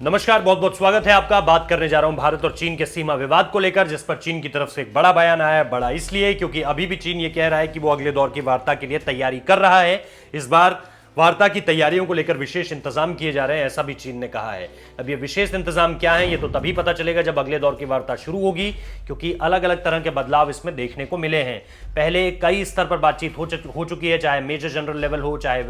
नमस्कार, बहुत बहुत स्वागत है आपका। बात करने जा रहा हूं भारत और चीन के सीमा विवाद को लेकर, जिस पर चीन की तरफ से एक बड़ा बयान आया है। बड़ा इसलिए क्योंकि अभी भी चीन ये कह रहा है कि वो अगले दौर की वार्ता के लिए तैयारी कर रहा है। इस बार वार्ता की तैयारियों को लेकर विशेष इंतजाम किए जा रहे हैं, ऐसा भी चीन ने कहा है। अब ये विशेष इंतजाम क्या है, ये तो तभी पता चलेगा जब अगले दौर की वार्ता शुरू होगी, क्योंकि अलग अलग तरह के बदलाव इसमें देखने को मिले हैं। पहले कई स्तर पर बातचीत हो चुकी है, चाहे मेजर जनरल लेवल हो, चाहे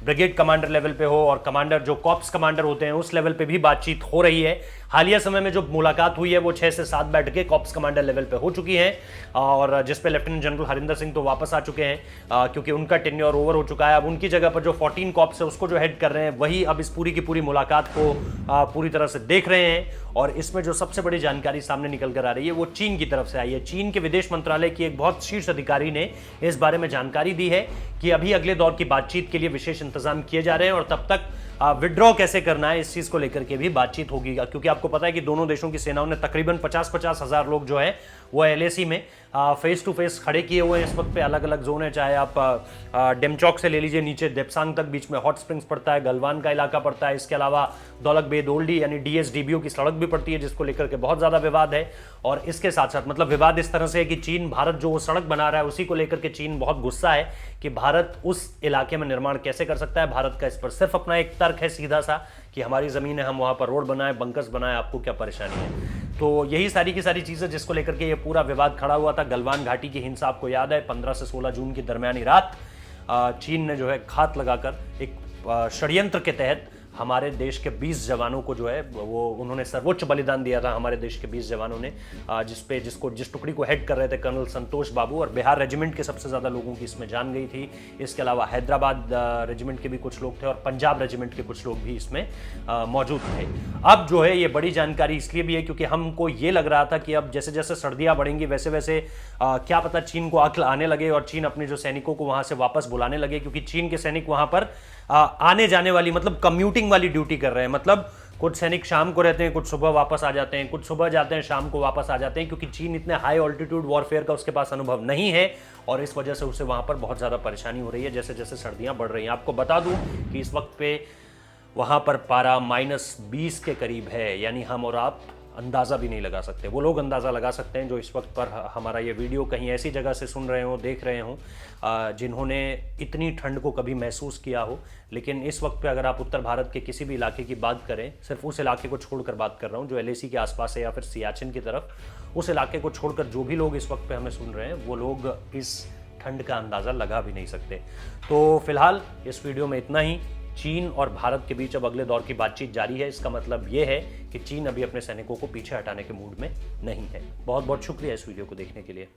ब्रिगेड कमांडर लेवल पे हो, और कमांडर जो कॉर्प्स कमांडर होते हैं उस लेवल पे भी बातचीत हो रही है। हालिया समय में जो मुलाकात हुई है वो 6 से 7 बैठकें कॉर्प्स कमांडर लेवल पे हो चुकी हैं, और जिसपे लेफ्टिनेंट जनरल हरिंदर सिंह तो वापस आ चुके हैं, क्योंकि उनका टेन्योर ओवर हो चुका है। अब उनकी जगह पर जो 14 कॉर्प्स है उसको जो हेड कर रहे हैं, वही अब इस पूरी की पूरी मुलाकात को पूरी तरह से देख रहे हैं। और इसमें जो सबसे बड़ी जानकारी सामने निकल कर आ रही है वो चीन की तरफ से आई है। चीन के विदेश मंत्रालय की एक बहुत शीर्ष अधिकारी ने इस बारे में जानकारी दी है कि अभी अगले दौर की बातचीत के लिए विशेष इंतजाम किए जा रहे हैं, और तब तक विड्रॉ कैसे करना है इस चीज को लेकर के भी बातचीत होगी। क्योंकि आपको पता है कि दोनों देशों की सेनाओं ने तकरीबन 50-50 हजार लोग जो है वो एलएसी में फेस टू फेस खड़े किए हुए हैं। इस वक्त पे अलग अलग जोन है, चाहे आप डेमचौक से ले लीजिए नीचे देपसांग तक, बीच में हॉट स्प्रिंग्स पड़ता है, गलवान का इलाका पड़ता है, इसके अलावा दौलत बेद ओल्डी यानी डीएसडीबीओ की सड़क भी पड़ती है, जिसको लेकर के बहुत ज्यादा विवाद है। और इसके साथ साथ मतलब विवाद इस तरह से है कि चीन भारत जो वो सड़क बना रहा है उसी को लेकर के चीन बहुत गुस्सा है कि भारत उस इलाके में निर्माण कैसे कर सकता है। भारत का इस पर सिर्फ अपना एक तर्क है सीधा सा कि हमारी जमीन है, हम वहां पर रोड बनाए, बंकर्स बनाए, आपको क्या परेशानी है। तो यही सारी की सारी चीजें जिसको लेकर के ये पूरा विवाद खड़ा हुआ था। गलवान घाटी की हिंसा आपको याद है, 15 से 16 जून की दरमियानी रात चीन ने जो है घात लगाकर एक षड्यंत्र के तहत हमारे देश के 20 जवानों को जो है वो उन्होंने सर्वोच्च बलिदान दिया था। हमारे देश के 20 जवानों ने, जिस टुकड़ी को हेड कर रहे थे कर्नल संतोष बाबू, और बिहार रेजिमेंट के सबसे ज़्यादा लोगों की इसमें जान गई थी। इसके अलावा हैदराबाद रेजिमेंट के भी कुछ लोग थे और पंजाब रेजिमेंट के कुछ लोग भी इसमें मौजूद थे। अब जो है ये बड़ी जानकारी इसलिए भी है क्योंकि हमको ये लग रहा था कि अब जैसे जैसे सर्दियाँ बढ़ेंगी वैसे वैसे क्या पता चीन को अक्ल आने लगे और चीन अपने जो सैनिकों को वहाँ से वापस बुलाने लगे, क्योंकि चीन के सैनिक वहाँ पर आने जाने वाली मतलब कम्यूटिंग वाली ड्यूटी कर रहे हैं। मतलब कुछ सैनिक शाम को रहते हैं, कुछ सुबह वापस आ जाते हैं, कुछ सुबह जाते हैं, शाम को वापस आ जाते हैं, क्योंकि चीन इतने हाई ऑल्टीट्यूड वॉरफेयर का उसके पास अनुभव नहीं है, और इस वजह से उसे वहां पर बहुत ज्यादा परेशानी हो रही है जैसे जैसे सर्दियां बढ़ रही हैं। आपको बता दूं कि इस वक्त पे वहां पर पारा -20 के करीब है, यानी हम और आप अंदाज़ा भी नहीं लगा सकते। वो लोग अंदाज़ा लगा सकते हैं जो इस वक्त पर हमारा ये वीडियो कहीं ऐसी जगह से सुन रहे हो, देख रहे हो, जिन्होंने इतनी ठंड को कभी महसूस किया हो। लेकिन इस वक्त पे अगर आप उत्तर भारत के किसी भी इलाके की बात करें, सिर्फ उस इलाके को छोड़कर बात कर रहा हूँ जो एलएसी के आसपास है या फिर सियाचिन की तरफ, उस इलाके को छोड़कर जो भी लोग इस वक्त पे हमें सुन रहे हैं वो लोग इस ठंड का अंदाज़ा लगा भी नहीं सकते। तो फिलहाल इस वीडियो में इतना ही। चीन और भारत के बीच अब अगले दौर की बातचीत जारी है। इसका मतलब यह है कि चीन अभी अपने सैनिकों को पीछे हटाने के मूड में नहीं है। बहुत बहुत शुक्रिया इस वीडियो को देखने के लिए।